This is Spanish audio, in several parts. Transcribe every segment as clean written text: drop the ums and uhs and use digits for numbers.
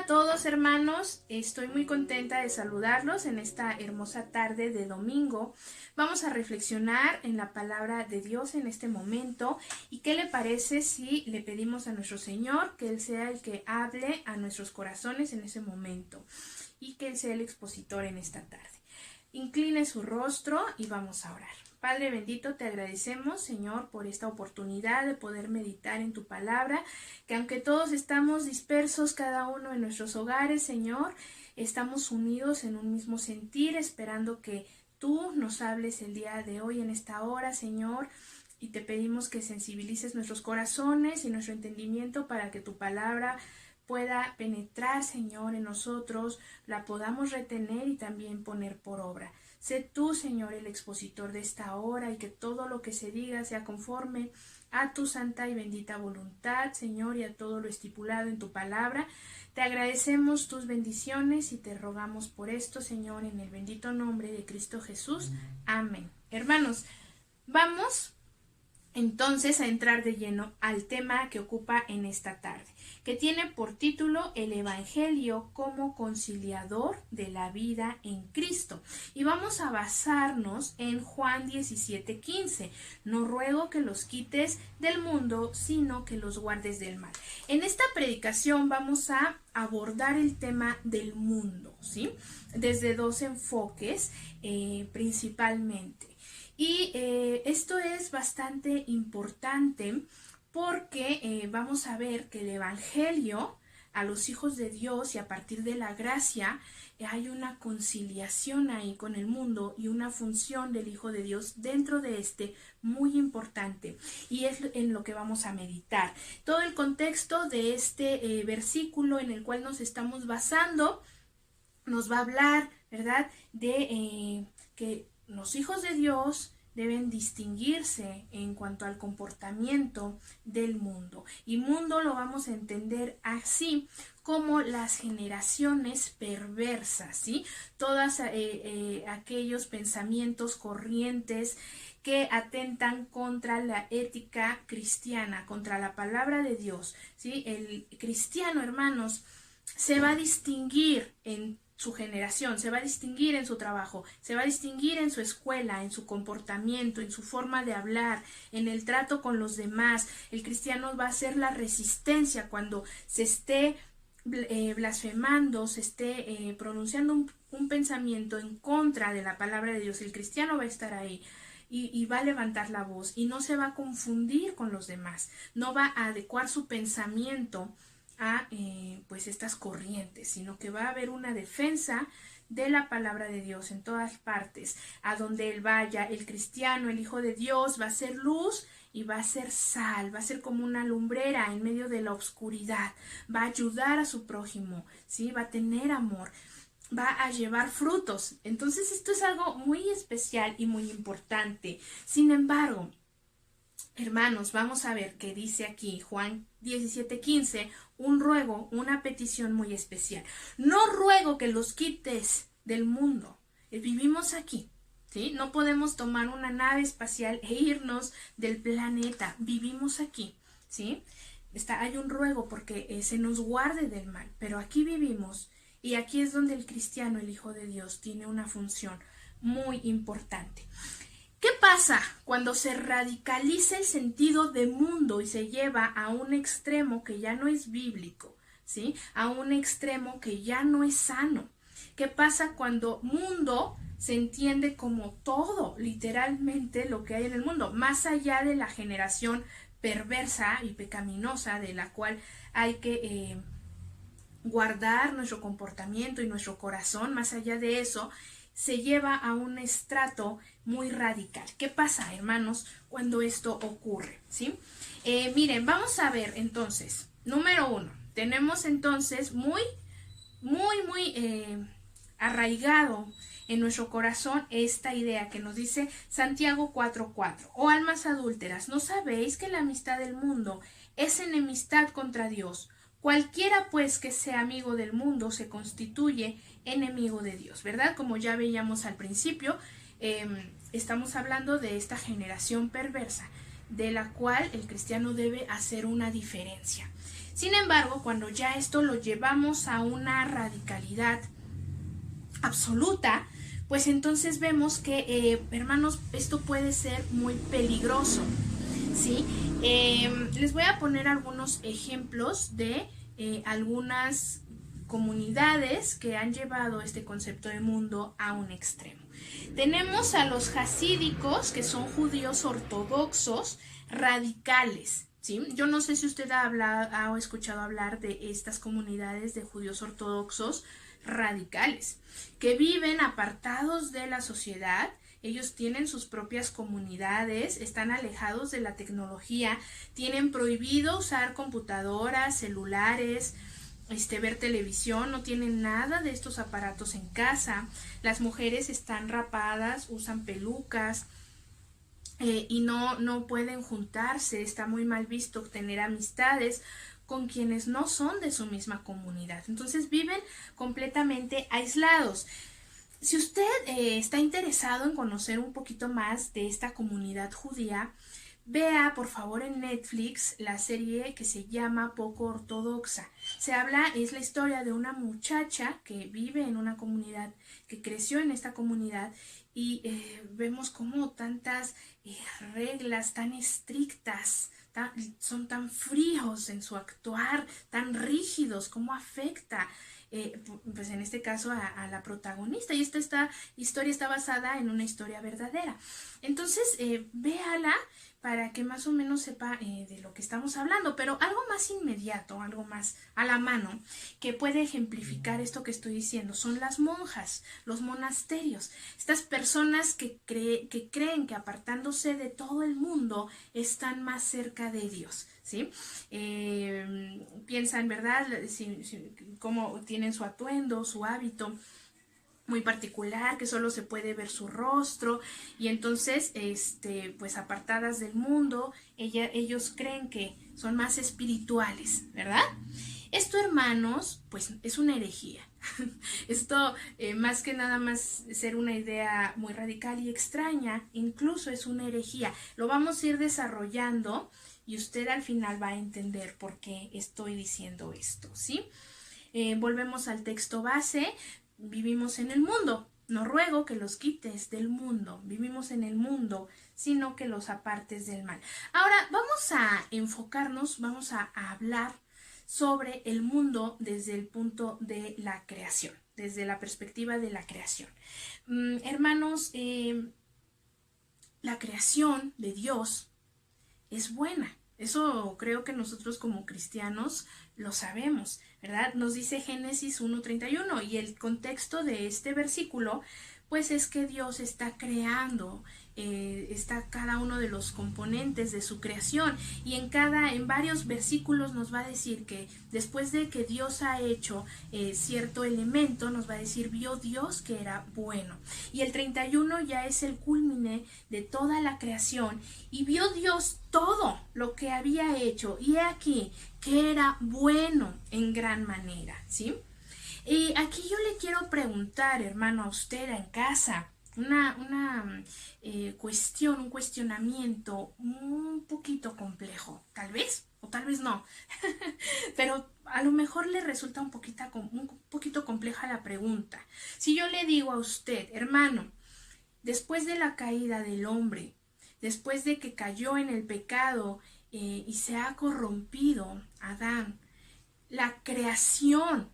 a todos, hermanos, estoy muy contenta de saludarlos en esta hermosa tarde de domingo. Vamos a reflexionar en la palabra de Dios en este momento. ¿Y qué le parece si le pedimos a nuestro Señor que Él sea el que hable a nuestros corazones en ese momento y que Él sea el expositor en esta tarde? Incline su rostro y vamos a orar. Padre bendito, te agradecemos, Señor, por esta oportunidad de poder meditar en tu palabra, que aunque todos estamos dispersos, cada uno en nuestros hogares, Señor, estamos unidos en un mismo sentir, esperando que tú nos hables el día de hoy en esta hora, Señor, y te pedimos que sensibilices nuestros corazones y nuestro entendimiento para que tu palabra pueda penetrar, Señor, en nosotros, la podamos retener y también poner por obra. Sé tú, Señor, el expositor de esta hora y que todo lo que se diga sea conforme a tu santa y bendita voluntad, Señor, y a todo lo estipulado en tu palabra. Te agradecemos tus bendiciones y te rogamos por esto, Señor, en el bendito nombre de Cristo Jesús. Amén. Hermanos, vamos entonces a entrar de lleno al tema que ocupa en esta tarde, que tiene por título el Evangelio como conciliador de la vida en Cristo. Y vamos a basarnos en Juan 17:15. No ruego que los quites del mundo, sino que los guardes del mal. En esta predicación vamos a abordar el tema del mundo, ¿sí? Desde dos enfoques principalmente. Y esto es bastante importante porque vamos a ver que el Evangelio a los hijos de Dios y a partir de la gracia hay una conciliación ahí con el mundo y una función del Hijo de Dios dentro de este muy importante, y es en lo que vamos a meditar. Todo el contexto de este versículo en el cual nos estamos basando nos va a hablar, ¿verdad?, de que los hijos de Dios deben distinguirse en cuanto al comportamiento del mundo. Y mundo lo vamos a entender así como las generaciones perversas, ¿sí? Todos aquellos pensamientos, corrientes que atentan contra la ética cristiana, contra la palabra de Dios, ¿sí? El cristiano, hermanos, se va a distinguir en su generación, se va a distinguir en su trabajo, se va a distinguir en su escuela, en su comportamiento, en su forma de hablar, en el trato con los demás. El cristiano va a ser la resistencia cuando se esté blasfemando, se esté pronunciando un pensamiento en contra de la palabra de Dios. El cristiano va a estar ahí y va a levantar la voz y no se va a confundir con los demás, no va a adecuar su pensamiento a pues estas corrientes, sino que va a haber una defensa de la palabra de Dios en todas partes. A donde él vaya, el cristiano, el Hijo de Dios, va a ser luz y va a ser sal, va a ser como una lumbrera en medio de la oscuridad, va a ayudar a su prójimo, ¿sí? Va a tener amor, va a llevar frutos. Entonces esto es algo muy especial y muy importante. Sin embargo, hermanos, vamos a ver qué dice aquí Juan 17:15, un ruego, una petición muy especial. No ruego que los quites del mundo. Vivimos aquí, ¿sí? No podemos tomar una nave espacial e irnos del planeta. Vivimos aquí, ¿sí? Hay un ruego porque se nos guarde del mal, pero aquí vivimos y aquí es donde el cristiano, el Hijo de Dios, tiene una función muy importante. ¿Qué pasa cuando se radicaliza el sentido de mundo y se lleva a un extremo que ya no es bíblico, ¿sí? A un extremo que ya no es sano? ¿Qué pasa cuando mundo se entiende como todo, literalmente lo que hay en el mundo, más allá de la generación perversa y pecaminosa de la cual hay que guardar nuestro comportamiento y nuestro corazón? Más allá de eso, se lleva a un estrato muy radical. ¿Qué pasa, hermanos, cuando esto ocurre? ¿Sí? Miren, vamos a ver entonces, número 1, tenemos entonces muy arraigado en nuestro corazón esta idea que nos dice Santiago 4:4. Oh almas adúlteras, ¿no sabéis que la amistad del mundo es enemistad contra Dios? Cualquiera pues que sea amigo del mundo se constituye enemigo de Dios, ¿verdad? Como ya veíamos al principio, estamos hablando de esta generación perversa, de la cual el cristiano debe hacer una diferencia. Sin embargo, cuando ya esto lo llevamos a una radicalidad absoluta, pues entonces vemos que, hermanos, esto puede ser muy peligroso, ¿sí? Les voy a poner algunos ejemplos de algunas comunidades que han llevado este concepto de mundo a un extremo. Tenemos a los hasídicos, que son judíos ortodoxos radicales, ¿sí? Yo no sé si usted ha escuchado hablar de estas comunidades de judíos ortodoxos radicales, que viven apartados de la sociedad. Ellos tienen sus propias comunidades, están alejados de la tecnología, tienen prohibido usar computadoras, celulares, ver televisión, no tienen nada de estos aparatos en casa. Las mujeres están rapadas, usan pelucas, y no pueden juntarse. Está muy mal visto tener amistades con quienes no son de su misma comunidad. Entonces viven completamente aislados. Si usted está interesado en conocer un poquito más de esta comunidad judía, vea por favor en Netflix la serie que se llama Poco Ortodoxa. Es la historia de una muchacha que vive en una comunidad, que creció en esta comunidad, y vemos como tantas reglas tan estrictas, son tan fríos en su actuar, tan rígidos, cómo afecta pues en este caso a la protagonista, y esta historia está basada en una historia verdadera. Entonces véala para que más o menos sepa de lo que estamos hablando, pero algo más inmediato, algo más a la mano, que puede ejemplificar esto que estoy diciendo, son las monjas, los monasterios, estas personas que creen que apartándose de todo el mundo están más cerca de Dios, ¿sí? Piensan, ¿verdad?, cómo tienen su atuendo, su hábito muy particular, que solo se puede ver su rostro, y entonces pues apartadas del mundo, ellos creen que son más espirituales, ¿verdad? Esto, hermanos, pues es una herejía. Esto, más que nada más ser una idea muy radical y extraña, incluso es una herejía. Lo vamos a ir desarrollando y usted al final va a entender por qué estoy diciendo esto, ¿sí? Volvemos al texto base. Vivimos en el mundo, no ruego que los quites del mundo, vivimos en el mundo, sino que los apartes del mal. Ahora vamos a enfocarnos, vamos a hablar sobre el mundo desde el punto de la creación, desde la perspectiva de la creación. Hermanos, la creación de Dios es buena. Eso creo que nosotros como cristianos lo sabemos, ¿verdad? Nos dice Génesis 1:31, y el contexto de este versículo pues es que Dios está creando, está cada uno de los componentes de su creación, y en varios versículos nos va a decir que después de que Dios ha hecho cierto elemento, nos va a decir, vio Dios que era bueno, y el 31 ya es el culmine de toda la creación, y vio Dios todo lo que había hecho, y he aquí que era bueno en gran manera, ¿sí? Y aquí yo le quiero preguntar, hermano, a usted en casa, una cuestión, un cuestionamiento un poquito complejo, tal vez, o tal vez no, pero a lo mejor le resulta un poquito compleja la pregunta. Si yo le digo a usted, hermano, después de la caída del hombre, después de que cayó en el pecado y se ha corrompido Adán, la creación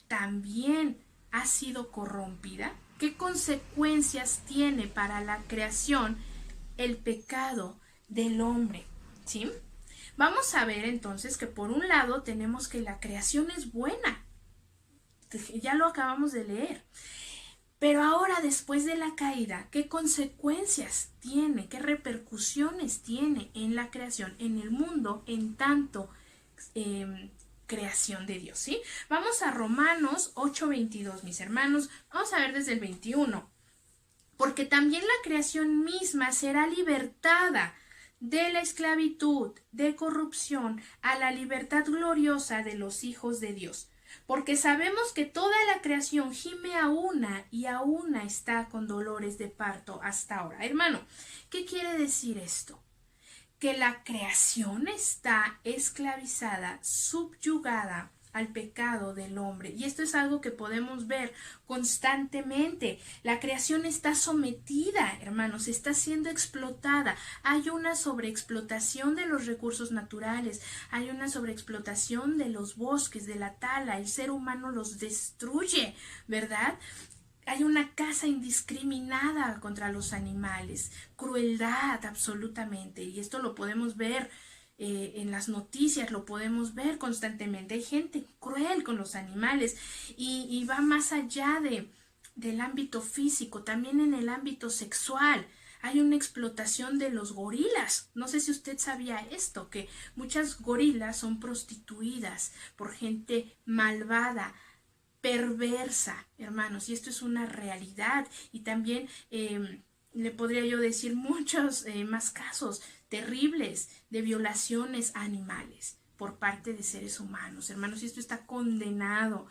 también ha sido corrompida. ¿Qué consecuencias tiene para la creación el pecado del hombre? ¿Sí? Vamos a ver entonces que por un lado tenemos que la creación es buena. Ya lo acabamos de leer. Pero ahora, después de la caída, ¿qué consecuencias tiene? ¿Qué repercusiones tiene en la creación, en el mundo, en tanto creación de Dios? ¿Sí? Vamos a Romanos 8:22, mis hermanos. Vamos a ver desde el 21. Porque también la creación misma será libertada de la esclavitud, de corrupción, a la libertad gloriosa de los hijos de Dios. Porque sabemos que toda la creación gime a una y a una está con dolores de parto hasta ahora. Hermano, ¿qué quiere decir esto? que la creación está esclavizada, subyugada al pecado del hombre. Y esto es algo que podemos ver constantemente. La creación está sometida, hermanos, está siendo explotada. Hay una sobreexplotación de los recursos naturales, hay una sobreexplotación de los bosques, de la tala. El ser humano los destruye, ¿verdad? Hay una caza indiscriminada contra los animales, crueldad absolutamente, y esto lo podemos ver en las noticias, lo podemos ver constantemente. Hay gente cruel con los animales y va más allá del ámbito físico, también en el ámbito sexual. Hay una explotación de los gorilas. No sé si usted sabía esto, que muchas gorilas son prostituidas por gente malvada, perversa, hermanos, y esto es una realidad. Y también le podría yo decir muchos más casos terribles de violaciones a animales por parte de seres humanos, hermanos, y esto está condenado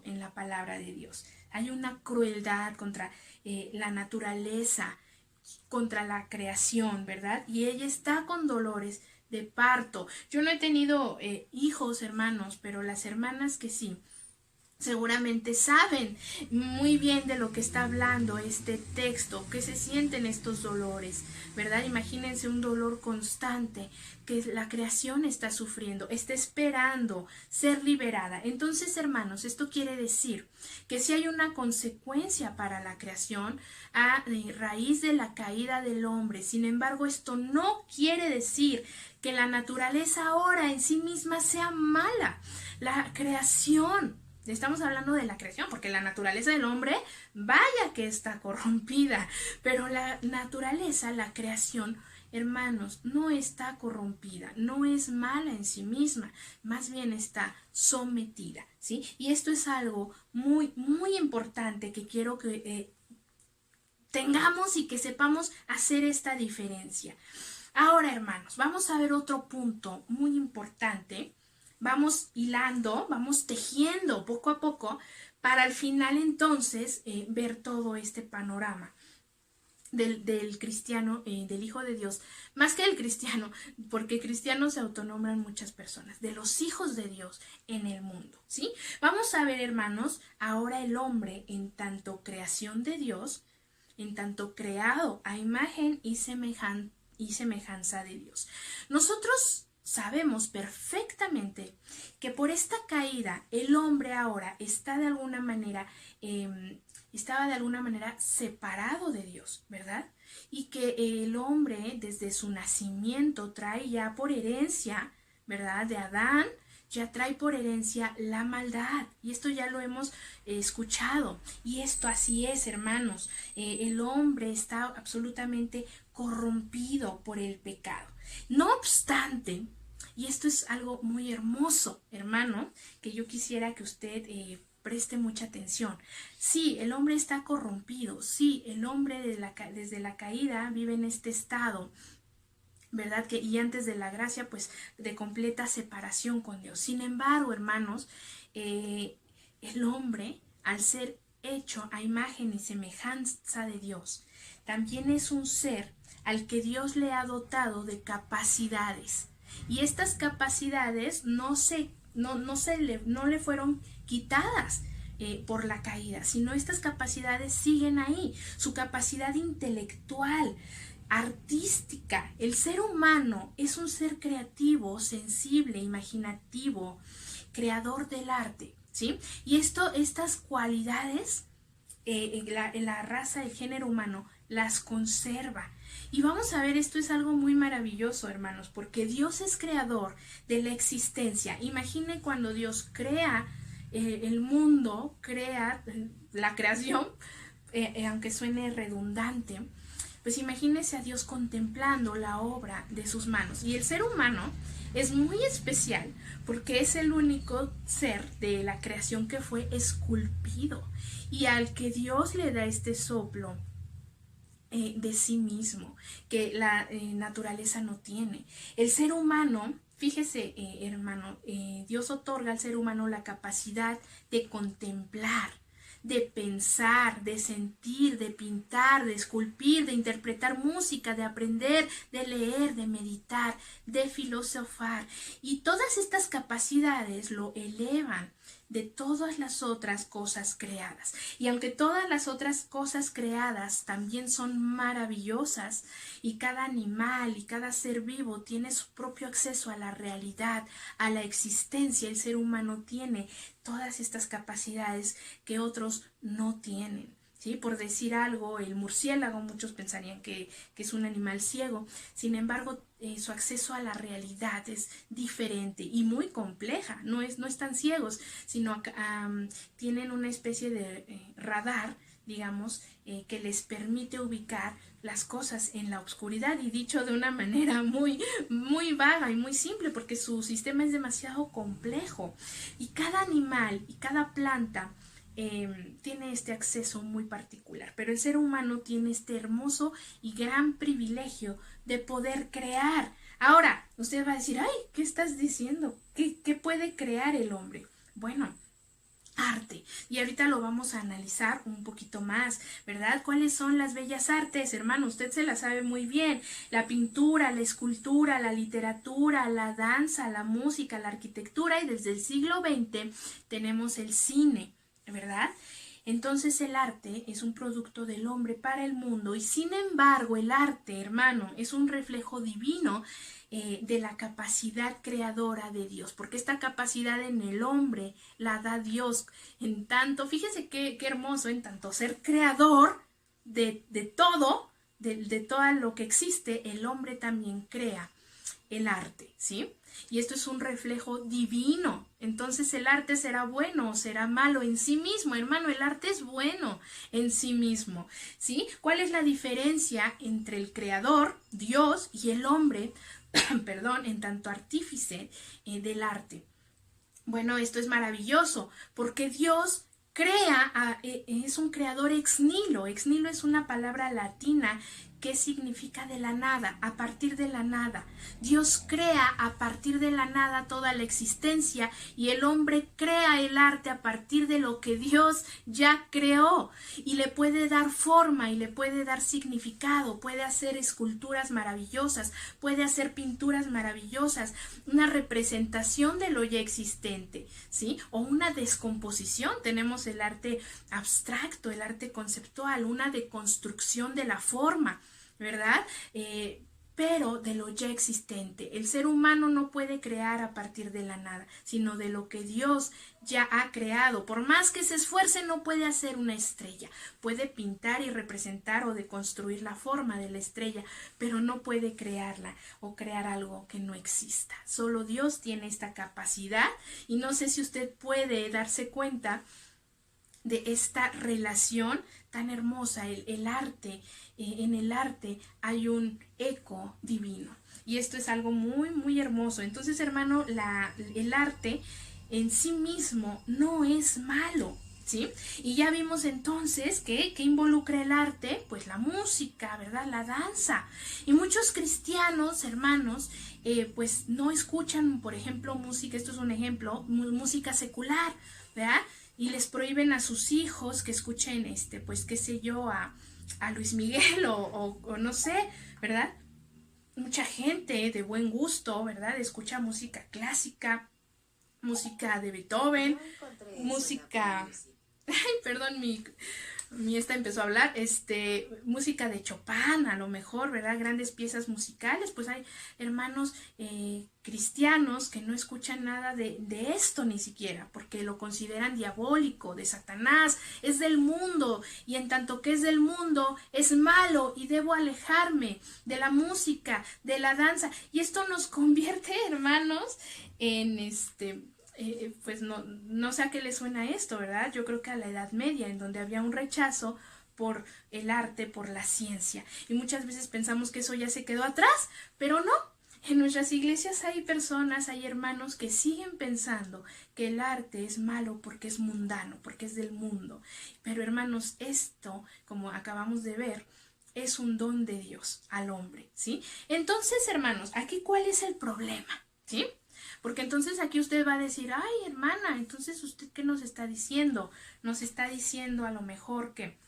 en la palabra de Dios. Hay una crueldad contra la naturaleza, contra la creación, ¿verdad? Y ella está con dolores de parto. Yo no he tenido hijos, hermanos, pero las hermanas que sí, seguramente saben muy bien de lo que está hablando este texto, que se sienten estos dolores, ¿verdad? Imagínense un dolor constante que la creación está sufriendo, está esperando ser liberada. Entonces, hermanos, esto quiere decir que si hay una consecuencia para la creación a raíz de la caída del hombre. Sin embargo, esto no quiere decir que la naturaleza ahora en sí misma sea mala. La creación, estamos hablando de la creación, porque la naturaleza del hombre, vaya que está corrompida, pero la naturaleza, la creación, hermanos, no está corrompida, no es mala en sí misma, más bien está sometida, ¿sí? Y esto es algo muy, muy importante que quiero que tengamos y que sepamos hacer esta diferencia. Ahora, hermanos, vamos a ver otro punto muy importante. Vamos hilando, vamos tejiendo poco a poco para al final entonces ver todo este panorama del cristiano, del Hijo de Dios, más que del cristiano, porque cristianos se autonombran muchas personas, de los hijos de Dios en el mundo, ¿sí? Vamos a ver, hermanos, ahora el hombre en tanto creación de Dios, en tanto creado a imagen y semejanza de Dios. Nosotros sabemos perfectamente que por esta caída el hombre ahora está de alguna manera, estaba de alguna manera separado de Dios, ¿verdad? Y que el hombre desde su nacimiento trae ya por herencia, ¿verdad? De Adán, ya trae por herencia la maldad. Y esto ya lo hemos escuchado. Y esto así es, hermanos. El hombre está absolutamente corrompido por el pecado. No obstante, y esto es algo muy hermoso, hermano, que yo quisiera que usted preste mucha atención. Sí, el hombre está corrompido. Sí, el hombre desde la caída vive en este estado, ¿verdad? Y antes de la gracia, pues, de completa separación con Dios. Sin embargo, hermanos, el hombre, al ser hecho a imagen y semejanza de Dios, también es un ser al que Dios le ha dotado de capacidades. Y estas capacidades no le fueron quitadas por la caída, sino estas capacidades siguen ahí. Su capacidad intelectual, artística. El ser humano es un ser creativo, sensible, imaginativo, creador del arte, ¿sí? Y estas cualidades, la raza, el género humano, las conserva. Y vamos a ver, esto es algo muy maravilloso, hermanos, porque Dios es creador de la existencia. Imagine cuando Dios crea el mundo, crea la creación, aunque suene redundante, pues imagínese a Dios contemplando la obra de sus manos. Y el ser humano es muy especial porque es el único ser de la creación que fue esculpido y al que Dios le da este soplo de sí mismo, que la naturaleza no tiene. El ser humano, fíjese, hermano, Dios otorga al ser humano la capacidad de contemplar, de pensar, de sentir, de pintar, de esculpir, de interpretar música, de aprender, de leer, de meditar, de filosofar. Y todas estas capacidades lo elevan de todas las otras cosas creadas. Y aunque todas las otras cosas creadas también son maravillosas, y cada animal y cada ser vivo tiene su propio acceso a la realidad, a la existencia, el ser humano tiene todas estas capacidades que otros no tienen. ¿Sí? Por decir algo, el murciélago, muchos pensarían que es un animal ciego, sin embargo, su acceso a la realidad es diferente y muy compleja, no están ciegos, sino tienen una especie de radar, digamos, que les permite ubicar las cosas en la oscuridad, y dicho de una manera muy, muy vaga y muy simple, porque su sistema es demasiado complejo, y cada animal y cada planta tiene este acceso muy particular, pero el ser humano tiene este hermoso y gran privilegio de poder crear. Ahora, usted va a decir, ay, ¿qué estás diciendo? ¿Qué puede crear el hombre? Bueno, arte. Y ahorita lo vamos a analizar un poquito más, ¿verdad? ¿Cuáles son las bellas artes, hermano? Usted se las sabe muy bien. La pintura, la escultura, la literatura, la danza, la música, la arquitectura, y desde el siglo XX tenemos el cine, ¿verdad? Entonces el arte es un producto del hombre para el mundo, y sin embargo el arte, hermano, es un reflejo divino de la capacidad creadora de Dios, porque esta capacidad en el hombre la da Dios. En tanto, fíjese qué hermoso, en tanto ser creador de todo, de todo lo que existe, el hombre también crea el arte, ¿sí? Y esto es un reflejo divino. Entonces el arte será bueno o será malo en sí mismo, hermano. El arte es bueno en sí mismo, ¿sí? ¿Cuál es la diferencia entre el creador, Dios, y el hombre, perdón, en tanto artífice del arte? Bueno, esto es maravilloso, porque Dios crea, es un creador ex nihilo. Ex nihilo es una palabra latina que significa de la nada, a partir de la nada. Dios crea a partir de la nada toda la existencia, y el hombre crea el arte a partir de lo que Dios ya creó, y le puede dar forma y le puede dar significado. Puede hacer esculturas maravillosas, puede hacer pinturas maravillosas, una representación de lo ya existente, ¿sí? O una descomposición. Tenemos el arte abstracto, el arte conceptual, una deconstrucción de la forma, ¿verdad? Pero de lo ya existente. El ser humano no puede crear a partir de la nada, sino de lo que Dios ya ha creado. Por más que se esfuerce, no puede hacer una estrella. Puede pintar y representar o deconstruir la forma de la estrella, pero no puede crearla o crear algo que no exista. Solo Dios tiene esta capacidad, y no sé si usted puede darse cuenta de esta relación tan hermosa. El arte, en el arte hay un eco divino, y esto es algo muy, muy hermoso. Entonces, hermano, el arte en sí mismo no es malo, ¿sí? Y ya vimos entonces que involucra el arte, pues la música, ¿verdad? La danza. Y muchos cristianos, hermanos, pues no escuchan, por ejemplo, música, esto es un ejemplo, música secular, ¿verdad? Y les prohíben a sus hijos que escuchen, pues qué sé yo, a Luis Miguel o no sé, ¿verdad? Mucha gente de buen gusto, ¿verdad? Escucha música clásica, música de Beethoven, música... Ay, perdón, mi esta empezó a hablar, música de Chopin, a lo mejor, ¿verdad? Grandes piezas musicales. Pues hay hermanos cristianos que no escuchan nada de esto ni siquiera, porque lo consideran diabólico, de Satanás, es del mundo, y en tanto que es del mundo, es malo, y debo alejarme de la música, de la danza. Y esto nos convierte, hermanos, en pues no sé a qué le suena esto, ¿verdad? Yo creo que a la Edad Media, en donde había un rechazo por el arte, por la ciencia. Y muchas veces pensamos que eso ya se quedó atrás, pero no. En nuestras iglesias hay personas, hay hermanos que siguen pensando que el arte es malo porque es mundano, porque es del mundo. Pero, hermanos, esto, como acabamos de ver, es un don de Dios al hombre, ¿sí? Entonces, hermanos, aquí ¿cuál es el problema? ¿Sí? Porque entonces aquí usted va a decir, ay, hermana, entonces usted ¿qué nos está diciendo? Nos está diciendo a lo mejor que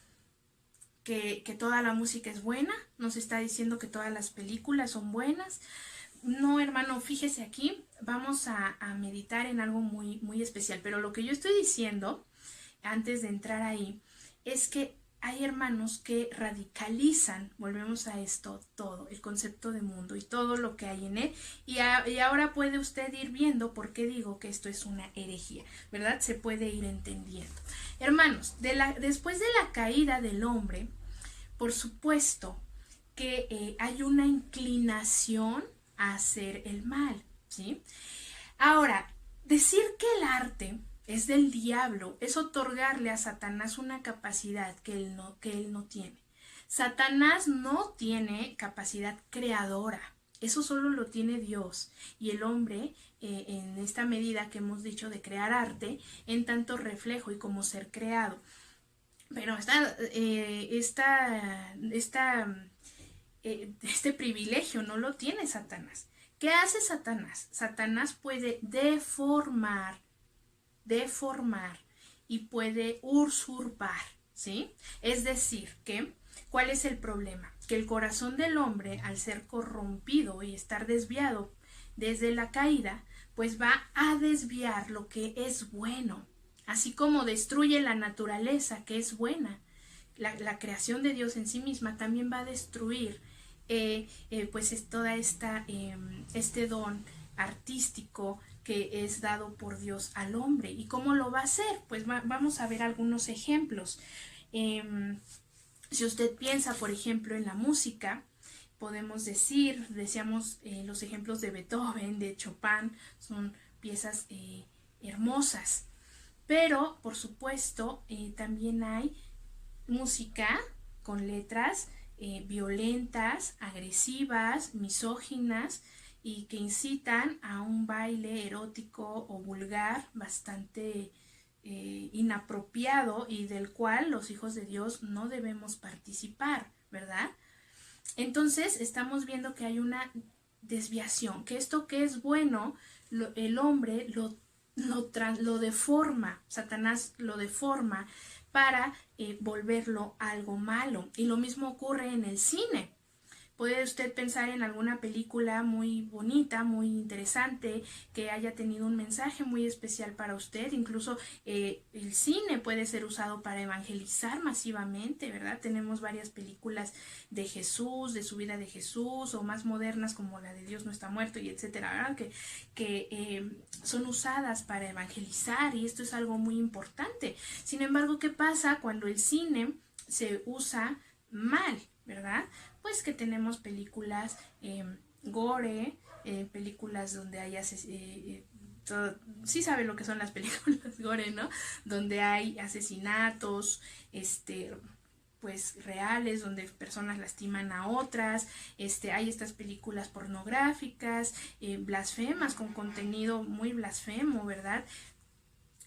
toda la música es buena, nos está diciendo que todas las películas son buenas. No, hermano, fíjese aquí, vamos a meditar en algo muy, muy especial, pero lo que yo estoy diciendo, antes de entrar ahí, es que hay hermanos que radicalizan, volvemos a esto, todo, el concepto de mundo y todo lo que hay en él, y ahora puede usted ir viendo por qué digo que esto es una herejía, ¿verdad? Se puede ir entendiendo. Hermanos, después de la caída del hombre, por supuesto que hay una inclinación a hacer el mal, ¿sí? Ahora, decir que el arte es del diablo es otorgarle a Satanás una capacidad que él no tiene. Satanás no tiene capacidad creadora, eso solo lo tiene Dios, y el hombre, en esta medida que hemos dicho de crear arte, en tanto reflejo y como ser creado. Pero este privilegio no lo tiene Satanás. ¿Qué hace Satanás? Satanás puede deformar y puede usurpar, ¿sí? Es decir, que, ¿cuál es el problema? Que el corazón del hombre, al ser corrompido y estar desviado desde la caída, pues va a desviar lo que es bueno, así como destruye la naturaleza que es buena. La creación de Dios en sí misma también va a destruir pues es toda este don artístico que es dado por Dios al hombre. ¿Y cómo lo va a hacer? Pues vamos a ver algunos ejemplos. Si usted piensa, por ejemplo, en la música, podemos decíamos los ejemplos de Beethoven, de Chopin, son piezas hermosas. Pero, por supuesto, también hay música con letras violentas, agresivas, misóginas y que incitan a un baile erótico o vulgar bastante inapropiado y del cual los hijos de Dios no debemos participar, ¿verdad? Entonces estamos viendo que hay una desviación, que esto que es bueno, el hombre lo deforma, Satanás lo deforma para volverlo algo malo. Y lo mismo ocurre en el cine. Puede usted pensar en alguna película muy bonita, muy interesante, que haya tenido un mensaje muy especial para usted. Incluso el cine puede ser usado para evangelizar masivamente, ¿verdad? Tenemos varias películas de Jesús, de su vida de Jesús, o más modernas como la de Dios no está muerto, y etcétera, ¿verdad? Que son usadas para evangelizar, y esto es algo muy importante. Sin embargo, ¿qué pasa cuando el cine se usa mal, ¿verdad? Pues que tenemos películas gore, películas donde hay sí sabe lo que son las películas gore, ¿no? Donde hay asesinatos, pues reales, donde personas lastiman a otras, hay estas películas pornográficas, blasfemas, con contenido muy blasfemo, ¿verdad?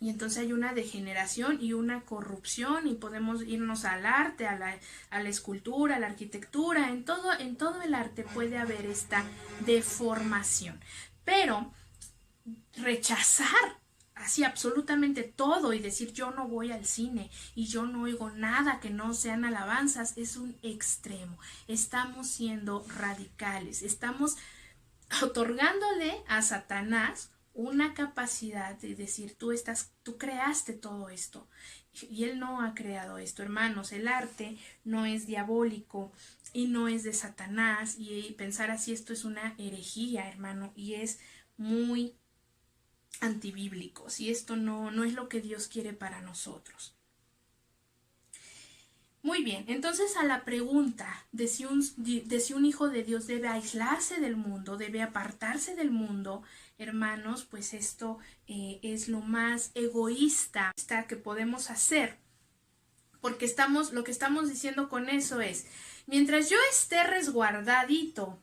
Y entonces hay una degeneración y una corrupción, y podemos irnos al arte, a la escultura, a la arquitectura, en todo el arte puede haber esta deformación. Pero rechazar así absolutamente todo y decir yo no voy al cine y yo no oigo nada que no sean alabanzas es un extremo. Estamos siendo radicales, estamos otorgándole a Satanás una capacidad de decir tú creaste todo esto y él no ha creado esto. Hermanos, el arte no es diabólico y no es de Satanás, y pensar así esto es una herejía, hermano, y es muy antibíblico. Si esto no es lo que Dios quiere para nosotros. Muy bien, entonces a la pregunta de si un hijo de Dios debe aislarse del mundo, debe apartarse del mundo, hermanos, pues esto es lo más egoísta que podemos hacer, porque lo que estamos diciendo con eso es, mientras yo esté resguardadito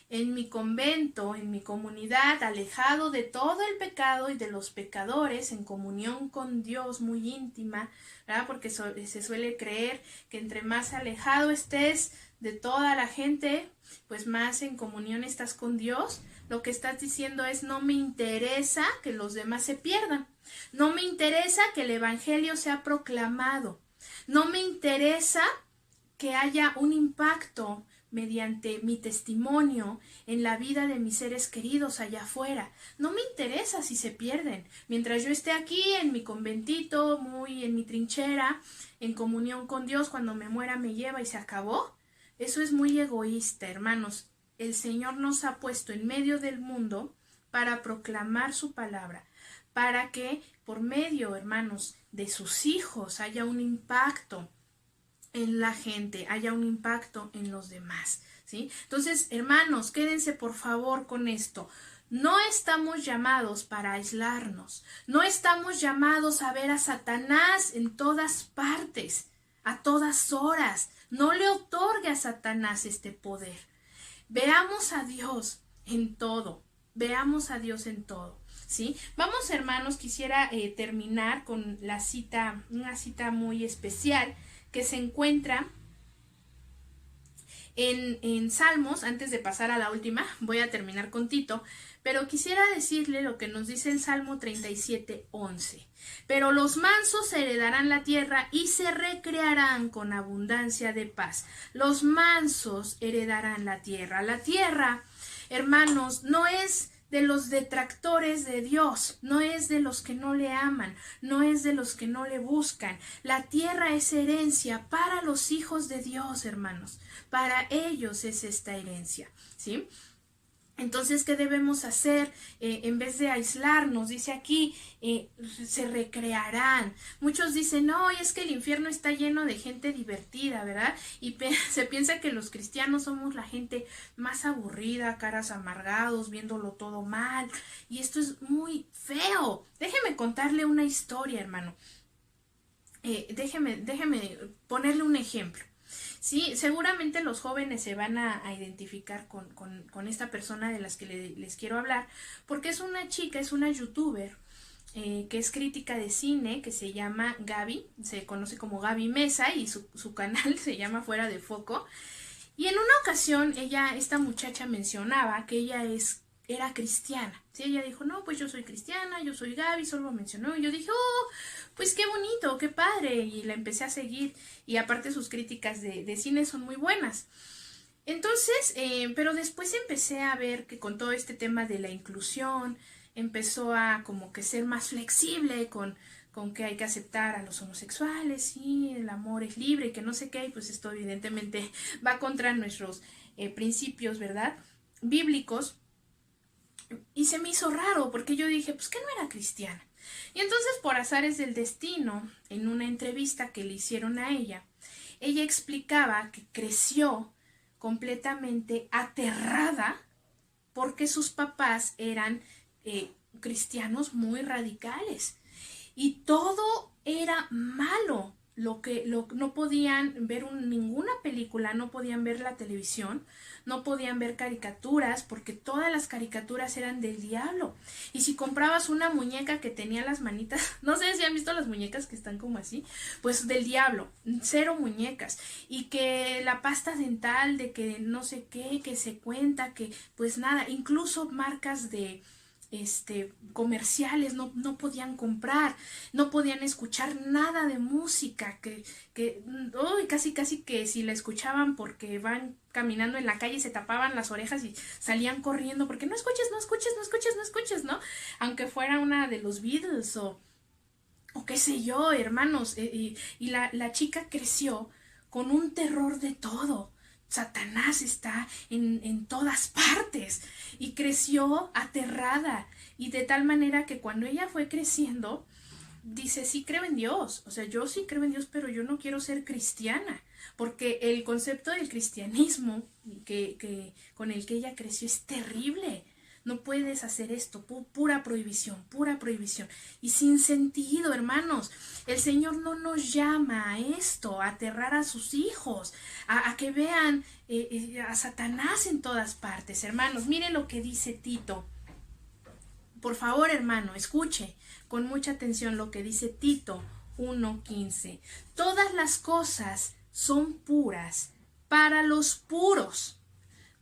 en mi convento, en mi comunidad, alejado de todo el pecado y de los pecadores, en comunión con Dios muy íntima, ¿verdad? Porque se suele creer que entre más alejado estés de toda la gente, pues más en comunión estás con Dios. lo que estás diciendo es: no me interesa que los demás se pierdan, no me interesa que el evangelio sea proclamado, no me interesa que haya un impacto mediante mi testimonio en la vida de mis seres queridos allá afuera. No me interesa si se pierden. Mientras yo esté aquí en mi conventito, muy en mi trinchera, en comunión con Dios, cuando me muera me lleva y se acabó. Eso es muy egoísta, hermanos. El Señor nos ha puesto en medio del mundo para proclamar su palabra, para que por medio, hermanos, de sus hijos haya un impacto en la gente, haya un impacto en los demás, ¿sí? Entonces, hermanos, quédense por favor con esto. No estamos llamados para aislarnos, no estamos llamados a ver a Satanás en todas partes, a todas horas. No le otorgue a Satanás este poder. Veamos a Dios en todo, veamos a Dios en todo, ¿sí? Vamos, hermanos, quisiera terminar con la cita, una cita muy especial que se encuentra en Salmos. Antes de pasar a la última, voy a terminar con Tito, pero quisiera decirle lo que nos dice el Salmo 37:11. Pero los mansos heredarán la tierra y se recrearán con abundancia de paz. Los mansos heredarán la tierra. La tierra, hermanos, no es de los detractores de Dios, no es de los que no le aman, no es de los que no le buscan. La tierra es herencia para los hijos de Dios, hermanos. Para ellos es esta herencia, ¿sí? Entonces, ¿qué debemos hacer? En vez de aislarnos, dice aquí, se recrearán. Muchos dicen: no, es que el infierno está lleno de gente divertida, ¿verdad? Y se piensa que los cristianos somos la gente más aburrida, caras amargados, viéndolo todo mal. Y esto es muy feo. Déjeme contarle una historia, hermano. Déjeme ponerle un ejemplo. Sí, seguramente los jóvenes se van a identificar con esta persona de las que les quiero hablar, porque es una chica, es una youtuber que es crítica de cine, que se llama Gaby, se conoce como Gaby Mesa, y su canal se llama Fuera de Foco. Y en una ocasión esta muchacha mencionaba que ella era cristiana. ¿Sí? Ella dijo: no, pues yo soy cristiana, yo soy Gaby, solo mencionó. Y yo dije: oh, pues qué bonito, qué padre. Y la empecé a seguir. Y aparte sus críticas de cine son muy buenas. Entonces, pero después empecé a ver que con todo este tema de la inclusión, empezó a como que ser más flexible con que hay que aceptar a los homosexuales, sí, el amor es libre, y que no sé qué, y pues esto evidentemente va contra nuestros principios, ¿verdad?, bíblicos. Y se me hizo raro, porque yo dije: pues que no era cristiana. Y entonces, por azares del destino, en una entrevista que le hicieron a ella explicaba que creció completamente aterrada porque sus papás eran cristianos muy radicales y todo era malo. No podían ver ninguna película, no podían ver la televisión, no podían ver caricaturas, porque todas las caricaturas eran del diablo. Y si comprabas una muñeca que tenía las manitas, no sé si han visto las muñecas que están como así, pues del diablo, 0 muñecas. Y que la pasta dental, de que no sé qué, que se cuenta, que pues nada, incluso marcas de comerciales no podían comprar, no podían escuchar nada de música, que casi que si la escuchaban porque van caminando en la calle se tapaban las orejas y salían corriendo porque no escuches, ¿no? Aunque fuera una de los Beatles o qué sé yo, hermanos. Y la chica creció con un terror de todo. Satanás está en todas partes, y creció aterrada, y de tal manera que cuando ella fue creciendo dice: sí creo en Dios, o sea, yo sí creo en Dios, pero yo no quiero ser cristiana, porque el concepto del cristianismo con el que ella creció es terrible. No puedes hacer esto, pura prohibición, y sin sentido, hermanos. El Señor no nos llama a esto, a aterrar a sus hijos, a que vean a Satanás en todas partes, hermanos. Miren lo que dice Tito. Por favor, hermano, escuche con mucha atención lo que dice Tito 1:15. Todas las cosas son puras para los puros,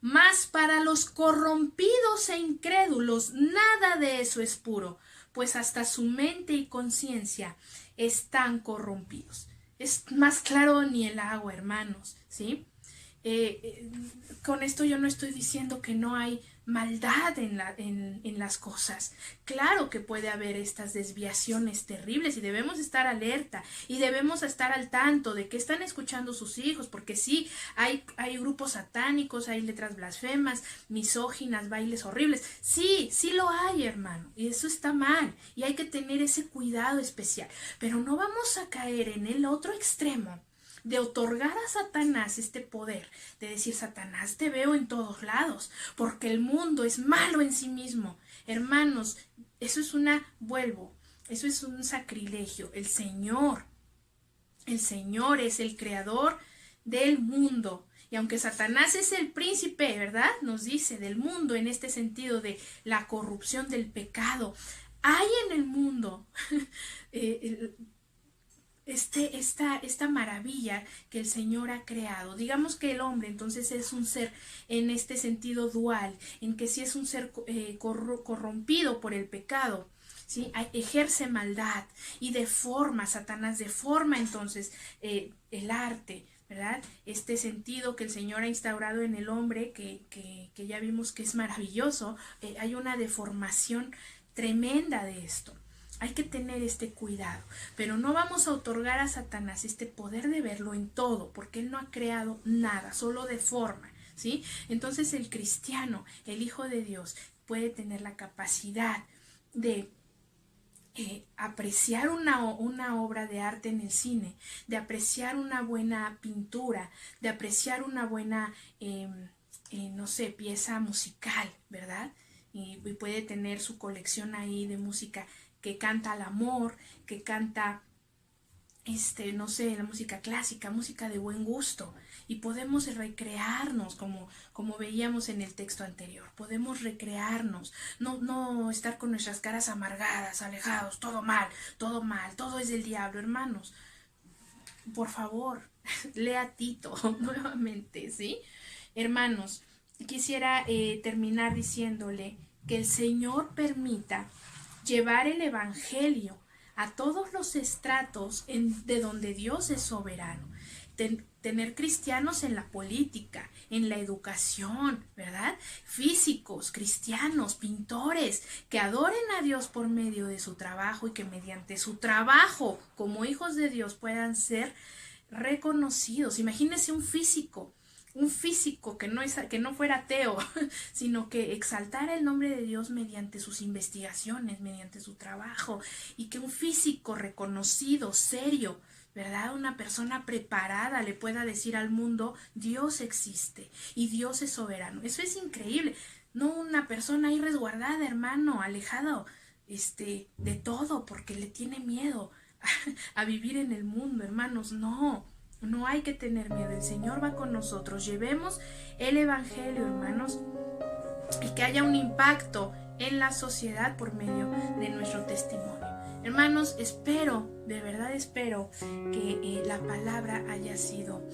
Mas para los corrompidos e incrédulos nada de eso es puro, pues hasta su mente y conciencia están corrompidos. Es más claro ni el agua, hermanos, ¿sí? Con esto yo no estoy diciendo que no hay maldad en las cosas. Claro que puede haber estas desviaciones terribles y debemos estar alerta y debemos estar al tanto de que están escuchando sus hijos, porque sí, hay grupos satánicos, hay letras blasfemas, misóginas, bailes horribles. Sí, sí lo hay, hermano, y eso está mal y hay que tener ese cuidado especial, pero no vamos a caer en el otro extremo de otorgar a Satanás este poder, de decir: Satanás, te veo en todos lados, porque el mundo es malo en sí mismo. Hermanos, eso es eso es un sacrilegio. El Señor es el creador del mundo. Y aunque Satanás es el príncipe, ¿verdad? Nos dice del mundo en este sentido de la corrupción del pecado. Hay en el mundo esta maravilla que el Señor ha creado. Digamos que el hombre entonces es un ser en este sentido dual, en que sí es un ser corrompido por el pecado, ¿sí? Ejerce maldad y deforma, Satanás deforma entonces el arte, ¿verdad? Este sentido que el Señor ha instaurado en el hombre, que ya vimos que es maravilloso, hay una deformación tremenda de esto. Hay que tener este cuidado, pero no vamos a otorgar a Satanás este poder de verlo en todo, porque él no ha creado nada, solo deforma, ¿sí? Entonces el cristiano, el Hijo de Dios, puede tener la capacidad de apreciar una obra de arte en el cine, de apreciar una buena pintura, de apreciar una buena, no sé, pieza musical, ¿verdad? Y puede tener su colección ahí de música que canta al amor, que canta, no sé, la música clásica, música de buen gusto, y podemos recrearnos como veíamos en el texto anterior. Podemos recrearnos, no estar con nuestras caras amargadas, alejados, todo mal, todo es del diablo, hermanos. Por favor, lea Tito nuevamente, ¿sí? Hermanos, quisiera terminar diciéndole que el Señor permita llevar el evangelio a todos los estratos de donde Dios es soberano. Tener cristianos en la política, en la educación, ¿verdad? Físicos, cristianos, pintores, que adoren a Dios por medio de su trabajo y que mediante su trabajo como hijos de Dios puedan ser reconocidos. Imagínense un físico que no fuera ateo, sino que exaltara el nombre de Dios mediante sus investigaciones, mediante su trabajo, y que un físico reconocido, serio, ¿verdad? Una persona preparada le pueda decir al mundo: Dios existe y Dios es soberano. Eso es increíble. No una persona ahí resguardada, hermano, alejado de todo porque le tiene miedo a vivir en el mundo, hermanos. No hay que tener miedo, el Señor va con nosotros. Llevemos el evangelio, hermanos, y que haya un impacto en la sociedad por medio de nuestro testimonio. Hermanos, de verdad espero que la palabra haya sido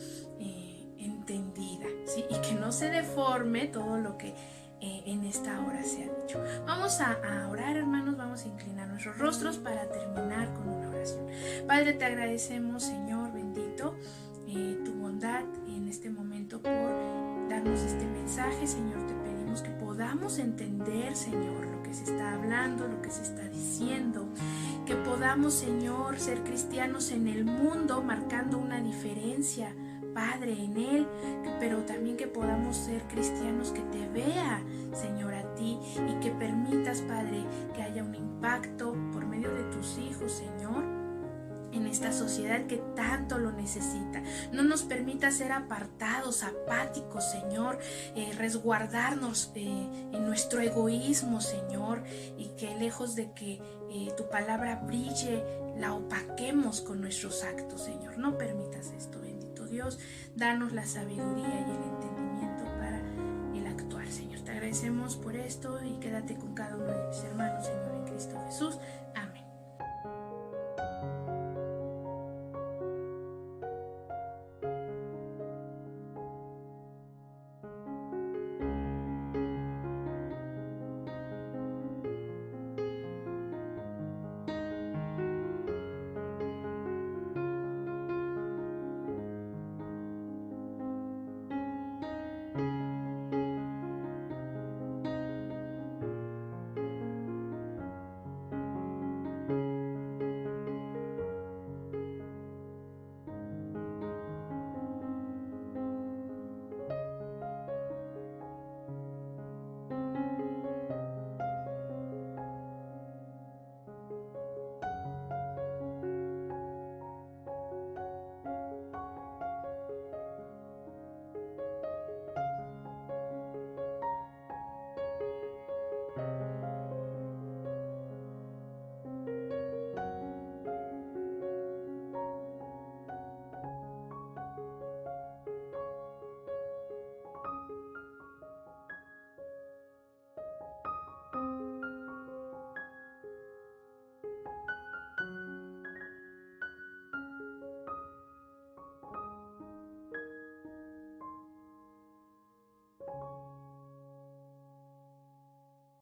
entendida, ¿sí? Y que no se deforme todo lo que en esta hora se ha dicho. Vamos a orar, hermanos, vamos a inclinar nuestros rostros para terminar con una oración. Padre, te agradecemos, Señor bendito, tu bondad en este momento por darnos este mensaje. Señor, te pedimos que podamos entender, Señor, lo que se está hablando, lo que se está diciendo, que podamos, Señor, ser cristianos en el mundo, marcando una diferencia, Padre, en él, pero también que podamos ser cristianos que te vea, Señor, a ti, y que permitas, Padre, que haya un impacto por medio de tus hijos, Señor, en esta sociedad que tanto lo necesita. No nos permita ser apartados, apáticos, Señor, resguardarnos en nuestro egoísmo, Señor, y que lejos de que tu palabra brille, la opaquemos con nuestros actos, Señor. No permitas esto, bendito Dios. Danos la sabiduría y el entendimiento para el actuar, Señor. Te agradecemos por esto y quédate con cada uno de mis hermanos, Señor, en Cristo Jesús.